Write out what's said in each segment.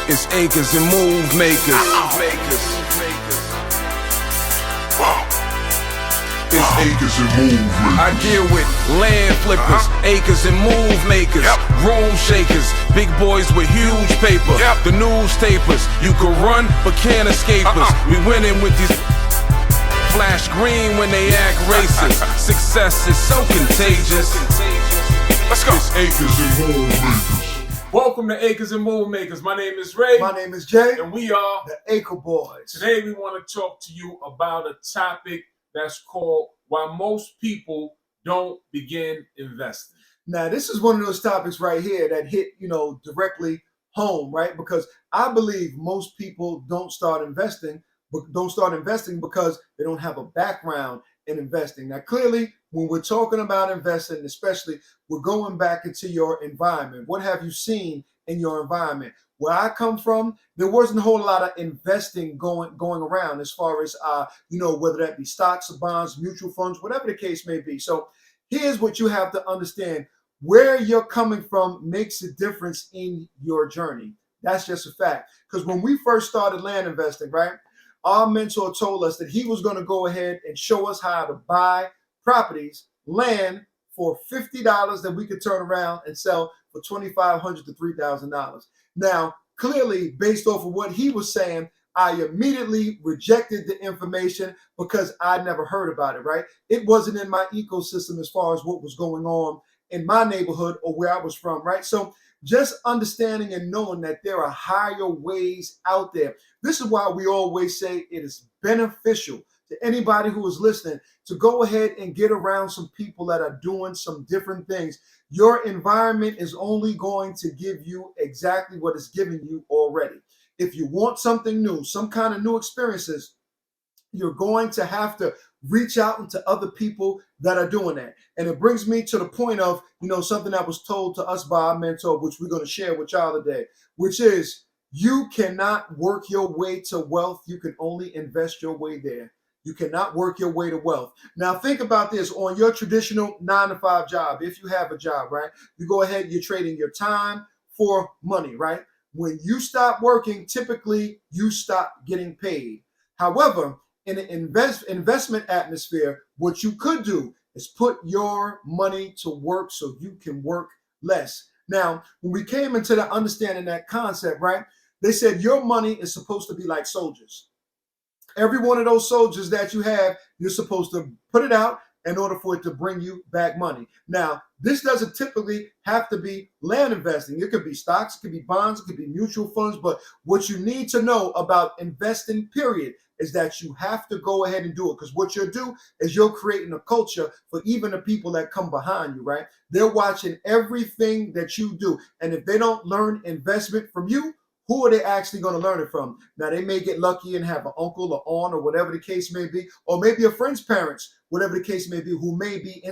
It's acres and move makers. It's acres and move makers. I deal with land flippers, acres and move makers, room shakers, big boys with huge paper, the newspapers. You can run but can't escape us. We winning with these flash green when they act racist. Success is so contagious. Let's go. It's acres and move makers. Welcome to Acres and Move Makers. My name is Ray. My name is Jay. And we are the Acre Boys. Today we want to talk to you about a topic that's called why most people don't begin investing. Now, this is one of those topics right here that hit, directly home, right? Because I believe most people don't start investing because they don't have a background in investing. Now, clearly, when we're talking about investing, especially, we're going back into your environment. What have you seen in your environment? Where I come from, there wasn't a whole lot of investing going around as far as, whether that be stocks or bonds, mutual funds, whatever the case may be. So here's what you have to understand. Where you're coming from makes a difference in your journey. That's just a fact. Because when we first started land investing, right, our mentor told us that he was going to go ahead and show us how to buy properties, land for $50 that we could turn around and sell for $2,500 to $3,000. Now, clearly, based off of what he was saying, I immediately rejected the information because I never heard about it, right? It wasn't in my ecosystem as far as what was going on in my neighborhood or where I was from, right? So just understanding and knowing that there are higher ways out there. This is why we always say it is beneficial to anybody who is listening to go ahead and get around some people that are doing some different things. Your environment is only going to give you exactly what it's giving you already. If you want something new, some kind of new experiences, you're going to have to reach out into other people that are doing that. And it brings me to the point of, something that was told to us by our mentor, which we're going to share with y'all today, which is you cannot work your way to wealth. You can only invest your way there. You cannot work your way to wealth. Now, think about this. On your traditional 9-to-5 job, if you have a job, right, you go ahead, you're trading your time for money, right? When you stop working, typically you stop getting paid. However, in an investment atmosphere, what you could do is put your money to work so you can work less. Now, when we came into the understanding that concept, right, they said your money is supposed to be like soldiers. Every one of those soldiers that you have, you're supposed to put it out in order for it to bring you back money. Now, this doesn't typically have to be land investing. It could be stocks, it could be bonds, it could be mutual funds. But what you need to know about investing, period, is that you have to go ahead and do it. Because what you'll do is you're creating a culture for even the people that come behind you, right? They're watching everything that you do. And if they don't learn investment from you, who are they actually going to learn it from? Now, they may get lucky and have an uncle or aunt or whatever the case may be, or maybe a friend's parents, whatever the case may be, who may be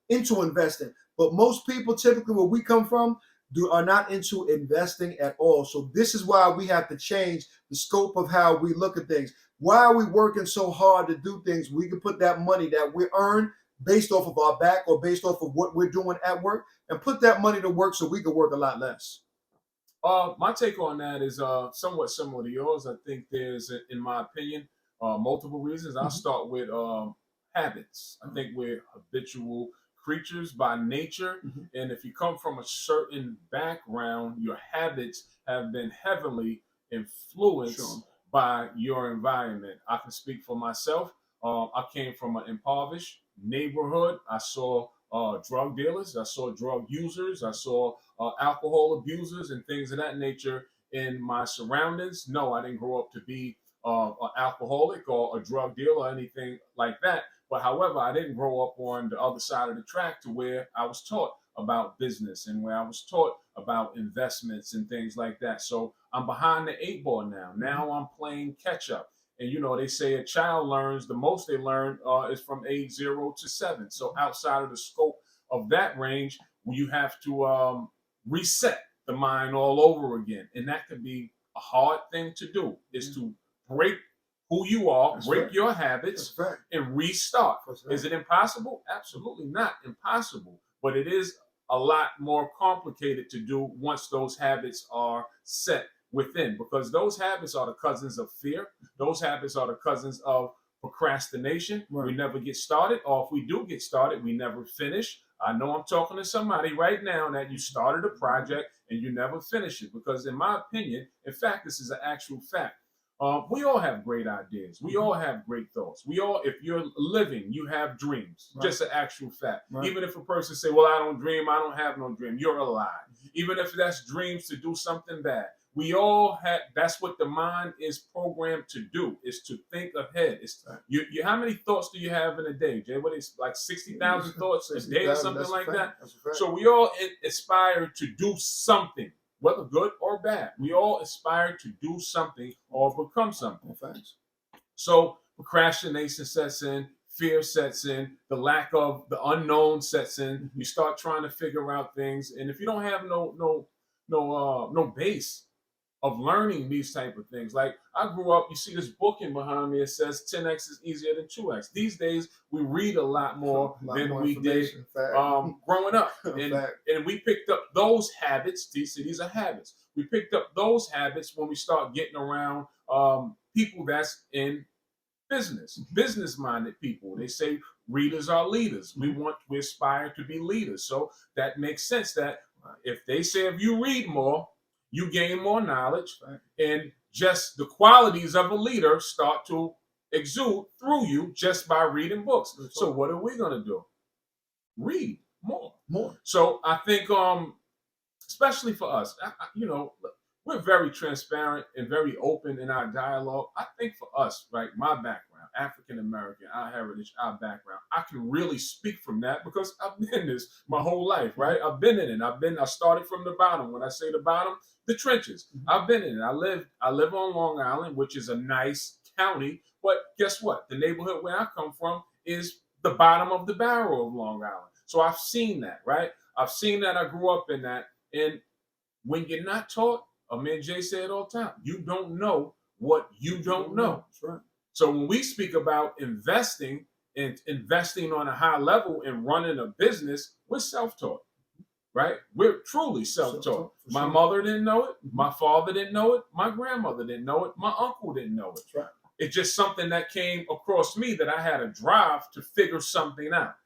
into investing. But most people, typically where we come from, are not into investing at all. So this is why we have to change the scope of how we look at things. Why are we working so hard to do things? We can put that money that we earn based off of our back or based off of what we're doing at work and put that money to work so we can work a lot less. My take on that is somewhat similar to yours. I think there's, in my opinion, multiple reasons. I'll start with habits. I think we're habitual creatures by nature. And if you come from a certain background, your habits have been heavily influenced by your environment. I can speak for myself. I came from an impoverished neighborhood. I saw drug dealers, I saw drug users, I saw alcohol abusers and things of that nature in my surroundings. No, I didn't grow up to be an alcoholic or a drug dealer or anything like that. But however, I didn't grow up on the other side of the track to where I was taught about business and where I was taught about investments and things like that. So I'm behind the 8 ball now. Now I'm playing catch up. And, they say a child learns, the most they learn is from age 0 to 7. So outside of the scope of that range, you have to reset the mind all over again. And that can be a hard thing to do, is to break who you are, break your habits, and restart. Is it impossible? Absolutely not impossible. But it is a lot more complicated to do once those habits are set within, because those habits are the cousins of fear. Those habits are the cousins of procrastination. Right. We never get started, or if we do get started, we never finish. I know I'm talking to somebody right now that you started a project and you never finish it, because in my opinion, in fact, this is an actual fact. We all have great ideas. We all have great thoughts. We all, if you're living, you have dreams. Right. Just an actual fact. Right. Even if a person say, well, I don't dream, I don't have no dream, you're alive. Even if that's dreams to do something bad. We all have, that's what the mind is programmed to do, is to think ahead. It's you how many thoughts do you have in a day, Jay? What is like 60,000 thoughts a day or something like that? So we all aspire to do something, whether good or bad. We all aspire to do something or become something. Thanks. So procrastination sets in, fear sets in, the lack of the unknown sets in. You start trying to figure out things, and if you don't have no base of learning these type of things, like I grew up, you see this booking behind me. It says 10x is easier than 2x. These days we read a lot more than we did growing up, and we picked up those habits. These are habits. We picked up those habits when we start getting around people that's in business-minded people. They say readers are leaders. We aspire to be leaders. So that makes sense that if they say if you read more, you gain more knowledge, and just the qualities of a leader start to exude through you just by reading books. So what are we going to do? Read more. So I think, especially for us, we're very transparent and very open in our dialogue. I think for us, right, my background, African American, our heritage, our background, I can really speak from that because I've been this my whole life, right? I've been in it. I started from the bottom. When I say the bottom, the trenches. I've been in it. I live on Long Island, which is a nice county, but guess what? The neighborhood where I come from is the bottom of the barrel of Long Island. So I've seen that, right? I've seen that. I grew up in that. And when you're not taught, me and Jay say it all the time, you don't know what you don't know. That's right. So when we speak about investing and investing on a high level and running a business, we're self-taught, right? We're truly self-taught. My mother didn't know it. My father didn't know it. My grandmother didn't know it. My uncle didn't know it. That's right. It's just something that came across me that I had a drive to figure something out.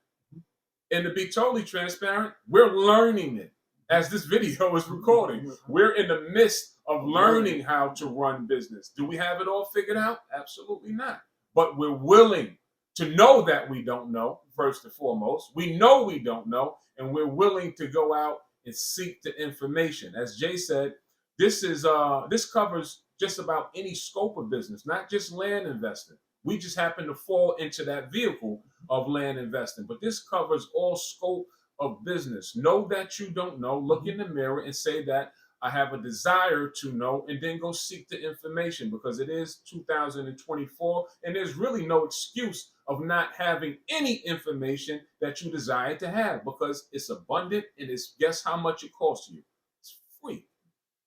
And to be totally transparent, we're learning it. As this video is recording, we're in the midst of learning how to run business. Do we have it all figured out? Absolutely not. But we're willing to know that we don't know, first and foremost. We know we don't know, and we're willing to go out and seek the information. As Jay said, this covers just about any scope of business, not just land investing. We just happen to fall into that vehicle of land investing. But this covers all scope of business. Know that you don't know. Look in the mirror and say that I have a desire to know, and then go seek the information, because it is 2024 and there's really no excuse of not having any information that you desire to have, because it's abundant, and it's, guess how much it costs you? It's free.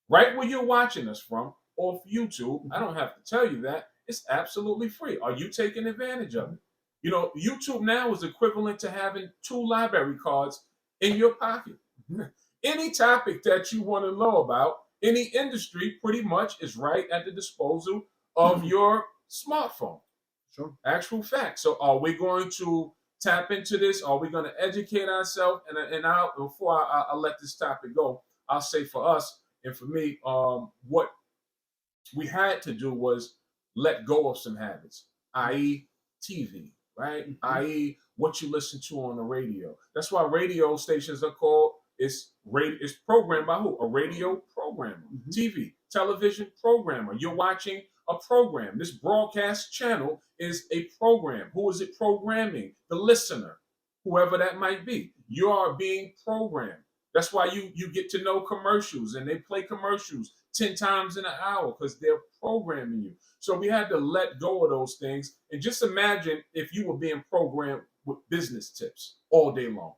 Right where you're watching us from, off YouTube. I don't have to tell you that. It's absolutely free. Are you taking advantage of it? You know, YouTube now is equivalent to having 2 library cards in your pocket. Any topic that you want to know about, any industry, pretty much is right at the disposal of your smartphone. Sure. Actual fact. So are we going to tap into this? Are we going to educate ourselves? And before I let this topic go, I'll say for us and for me, what we had to do was let go of some habits, i.e. TV. Right? I.e., what you listen to on the radio. That's why radio stations are called, it's programmed by who? A radio programmer. TV, television programmer. You're watching a program. This broadcast channel is a program. Who is it programming? The listener, whoever that might be. You are being programmed. That's why you get to know commercials, and they play commercials 10 times in an hour because they're programming you. So we had to let go of those things, and just imagine if you were being programmed with business tips all day long.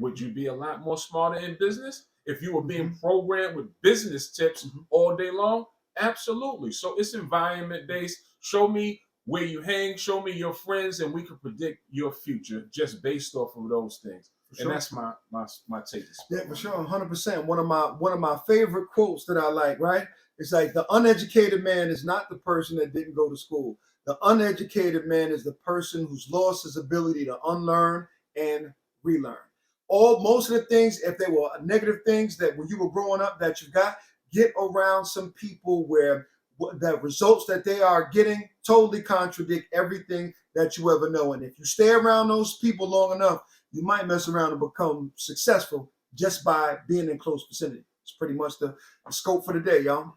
Would you be a lot more smarter in business if you were being programmed with business tips all day long? Absolutely. So it's environment based. Show me where you hang, show me your friends, and we can predict your future just based off of those things. Sure. And that's my take. Yeah, for sure, 100%. One of my favorite quotes that I like, right? It's like the uneducated man is not the person that didn't go to school. The uneducated man is the person who's lost his ability to unlearn and relearn. Most of the things, if they were negative things that when you were growing up that you got, get around some people where the results that they are getting totally contradict everything that you ever know. And if you stay around those people long enough, you might mess around and become successful just by being in close vicinity. It's pretty much the scope for the day, y'all.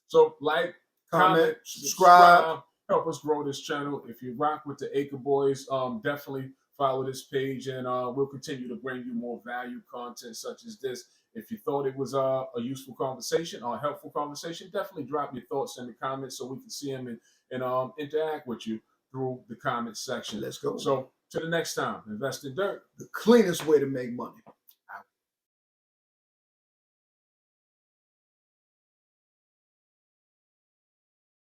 So like, Comment, subscribe. Help us grow this channel. If you rock with the Acre Boys, definitely follow this page, and we'll continue to bring you more value content such as this. If you thought it was a useful conversation or a helpful conversation, definitely drop your thoughts in the comments so we can see them and interact with you through the comment section. Let's go. So to the next time, invest in dirt. The cleanest way to make money.